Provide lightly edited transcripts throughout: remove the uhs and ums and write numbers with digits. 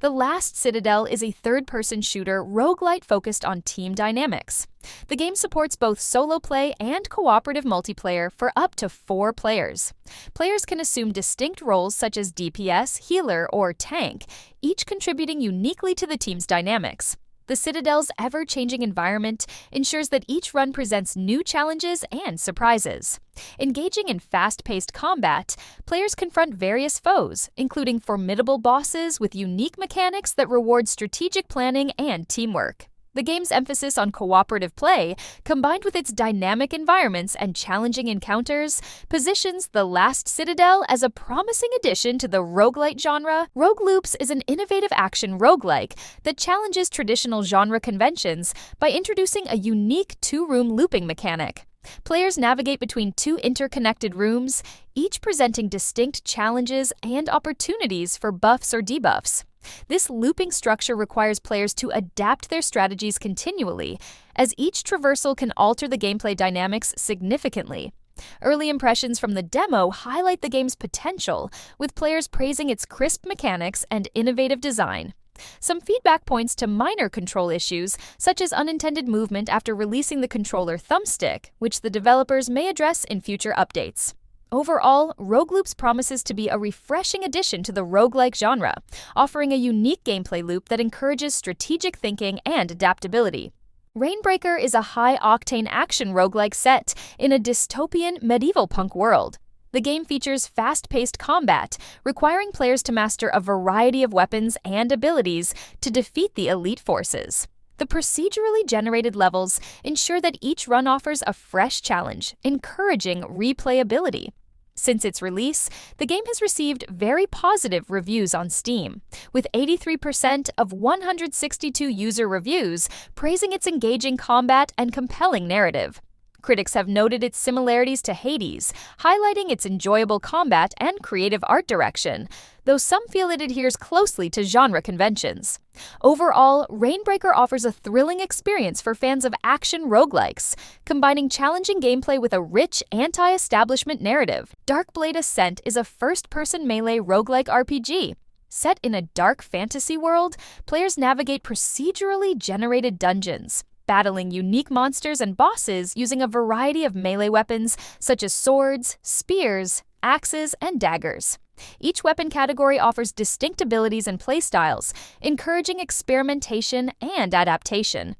The Last Citadel is a third-person shooter roguelite focused on team dynamics. The game supports both solo play and cooperative multiplayer for up to 4 players. Players can assume distinct roles such as DPS, healer, or tank, each contributing uniquely to the team's dynamics. The Citadel's ever-changing environment ensures that each run presents new challenges and surprises. Engaging in fast-paced combat, players confront various foes, including formidable bosses with unique mechanics that reward strategic planning and teamwork. The game's emphasis on cooperative play, combined with its dynamic environments and challenging encounters, positions The Last Citadel as a promising addition to the roguelite genre. Rogue Loops is an innovative action roguelike that challenges traditional genre conventions by introducing a unique 2-room looping mechanic. Players navigate between 2 interconnected rooms, each presenting distinct challenges and opportunities for buffs or debuffs. This looping structure requires players to adapt their strategies continually, as each traversal can alter the gameplay dynamics significantly. Early impressions from the demo highlight the game's potential, with players praising its crisp mechanics and innovative design. Some feedback points to minor control issues, such as unintended movement after releasing the controller thumbstick, which the developers may address in future updates. Overall, Rogue Loops promises to be a refreshing addition to the roguelike genre, offering a unique gameplay loop that encourages strategic thinking and adaptability. Rainbreaker is a high-octane action roguelike set in a dystopian medieval punk world. The game features fast-paced combat, requiring players to master a variety of weapons and abilities to defeat the elite forces. The procedurally generated levels ensure that each run offers a fresh challenge, encouraging replayability. Since its release, the game has received very positive reviews on Steam, with 83% of 162 user reviews praising its engaging combat and compelling narrative. Critics have noted its similarities to Hades, highlighting its enjoyable combat and creative art direction, though some feel it adheres closely to genre conventions. Overall, Rainbreaker offers a thrilling experience for fans of action roguelikes, combining challenging gameplay with a rich anti-establishment narrative. Darkblade Ascent is a first-person melee roguelike RPG. Set in a dark fantasy world, players navigate procedurally generated dungeons, battling unique monsters and bosses using a variety of melee weapons such as swords, spears, axes, and daggers. Each weapon category offers distinct abilities and playstyles, encouraging experimentation and adaptation.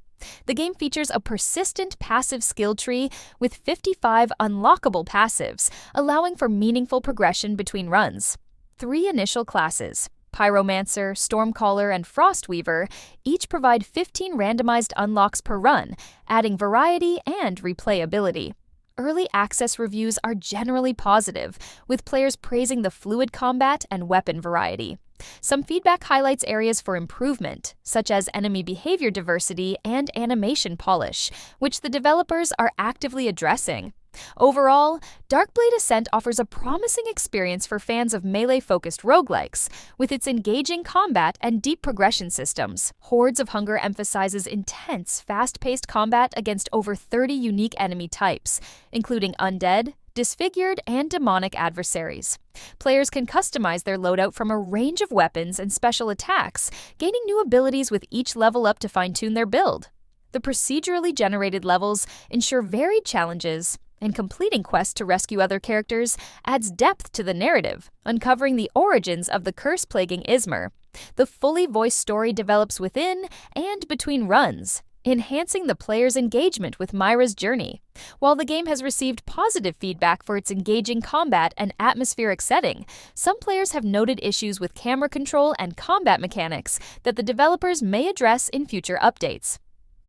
The game features a persistent passive skill tree with 55 unlockable passives, allowing for meaningful progression between runs. 3 initial classes, Pyromancer, Stormcaller, and Frostweaver, each provide 15 randomized unlocks per run, adding variety and replayability. Early access reviews are generally positive, with players praising the fluid combat and weapon variety. Some feedback highlights areas for improvement, such as enemy behavior diversity and animation polish, which the developers are actively addressing. Overall, Darkblade Ascent offers a promising experience for fans of melee-focused roguelikes, with its engaging combat and deep progression systems. Hordes of Hunger emphasizes intense, fast-paced combat against over 30 unique enemy types, including undead, disfigured, and demonic adversaries. Players can customize their loadout from a range of weapons and special attacks, gaining new abilities with each level up to fine-tune their build. The procedurally generated levels ensure varied challenges, and completing quests to rescue other characters adds depth to the narrative, uncovering the origins of the curse plaguing Izmir. The fully voiced story develops within and between runs, enhancing the player's engagement with Myra's journey. While the game has received positive feedback for its engaging combat and atmospheric setting, some players have noted issues with camera control and combat mechanics that the developers may address in future updates.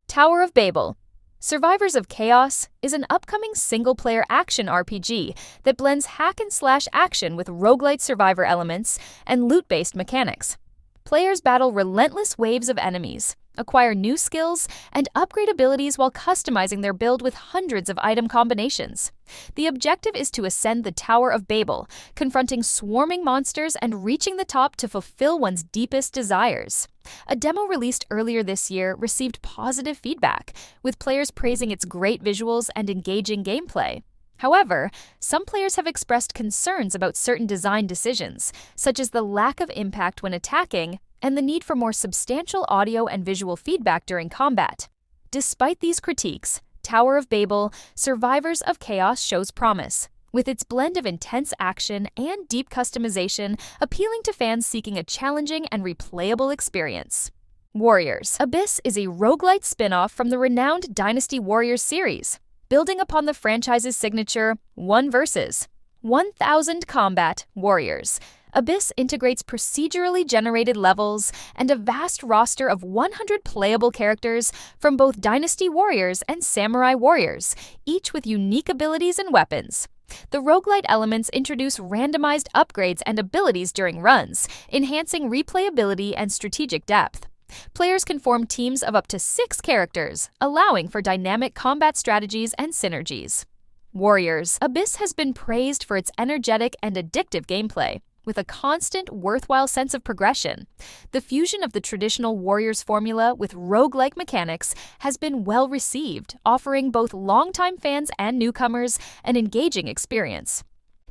Tower of Babel. Survivors of Chaos is an upcoming single-player action RPG that blends hack-and-slash action with roguelite survivor elements and loot-based mechanics. Players battle relentless waves of enemies, acquire new skills, and upgrade abilities while customizing their build with hundreds of item combinations. The objective is to ascend the Tower of Babel, confronting swarming monsters and reaching the top to fulfill one's deepest desires. A demo released earlier this year received positive feedback, with players praising its great visuals and engaging gameplay. However, some players have expressed concerns about certain design decisions, such as the lack of impact when attacking and the need for more substantial audio and visual feedback during combat. Despite these critiques, Tower of Babel, Survivors of Chaos shows promise, with its blend of intense action and deep customization appealing to fans seeking a challenging and replayable experience. Warriors. Abyss is a roguelite spin-off from the renowned Dynasty Warriors series, building upon the franchise's signature 1 versus 1,000 combat warriors. Abyss integrates procedurally generated levels and a vast roster of 100 playable characters from both Dynasty Warriors and Samurai Warriors, each with unique abilities and weapons. The roguelite elements introduce randomized upgrades and abilities during runs, enhancing replayability and strategic depth. Players can form teams of up to 6 characters, allowing for dynamic combat strategies and synergies. Warriors. Abyss has been praised for its energetic and addictive gameplay, with a constant, worthwhile sense of progression. The fusion of the traditional Warriors formula with roguelike mechanics has been well received, offering both longtime fans and newcomers an engaging experience.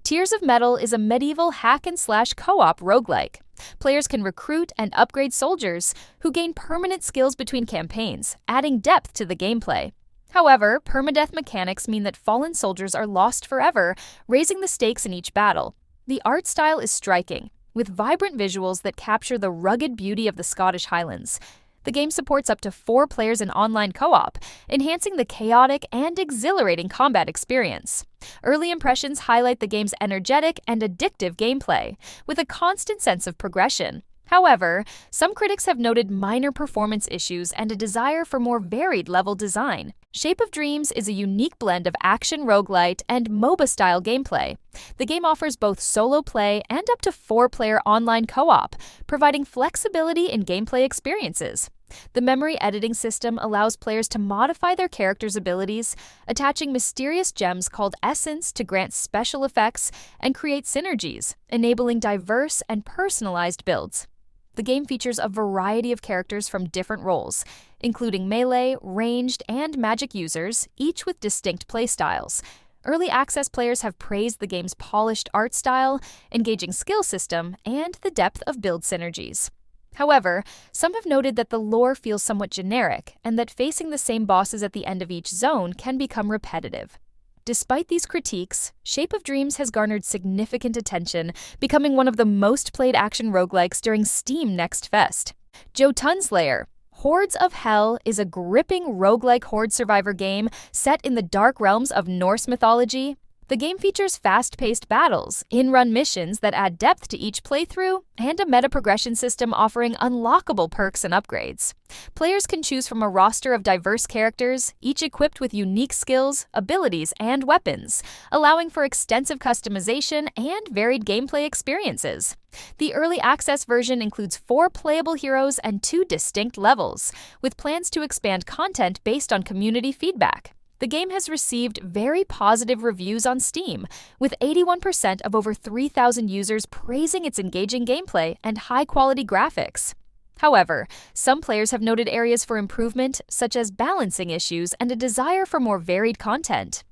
Tears of Metal is a medieval hack-and-slash co-op roguelike. Players can recruit and upgrade soldiers who gain permanent skills between campaigns, adding depth to the gameplay. However, permadeath mechanics mean that fallen soldiers are lost forever, raising the stakes in each battle. The art style is striking, with vibrant visuals that capture the rugged beauty of the Scottish Highlands. The game supports up to 4 players in online co-op, enhancing the chaotic and exhilarating combat experience. Early impressions highlight the game's energetic and addictive gameplay, with a constant sense of progression. However, some critics have noted minor performance issues and a desire for more varied level design. Shape of Dreams is a unique blend of action roguelite and MOBA-style gameplay. The game offers both solo play and up to 4-player online co-op, providing flexibility in gameplay experiences. The memory editing system allows players to modify their characters' abilities, attaching mysterious gems called essence to grant special effects and create synergies, enabling diverse and personalized builds. The game features a variety of characters from different roles, including melee, ranged, and magic users, each with distinct playstyles. Early access players have praised the game's polished art style, engaging skill system, and the depth of build synergies. However, some have noted that the lore feels somewhat generic and that facing the same bosses at the end of each zone can become repetitive. Despite these critiques, Shape of Dreams has garnered significant attention, becoming one of the most played action roguelikes during Steam Next Fest. Jotunslayer. Hordes of Hell is a gripping roguelike horde survivor game set in the dark realms of Norse mythology. The game features fast-paced battles, in-run missions that add depth to each playthrough, and a meta-progression system offering unlockable perks and upgrades. Players can choose from a roster of diverse characters, each equipped with unique skills, abilities, and weapons, allowing for extensive customization and varied gameplay experiences. The early access version includes 4 playable heroes and 2 distinct levels, with plans to expand content based on community feedback. The game has received very positive reviews on Steam, with 81% of over 3,000 users praising its engaging gameplay and high-quality graphics. However, some players have noted areas for improvement, such as balancing issues and a desire for more varied content.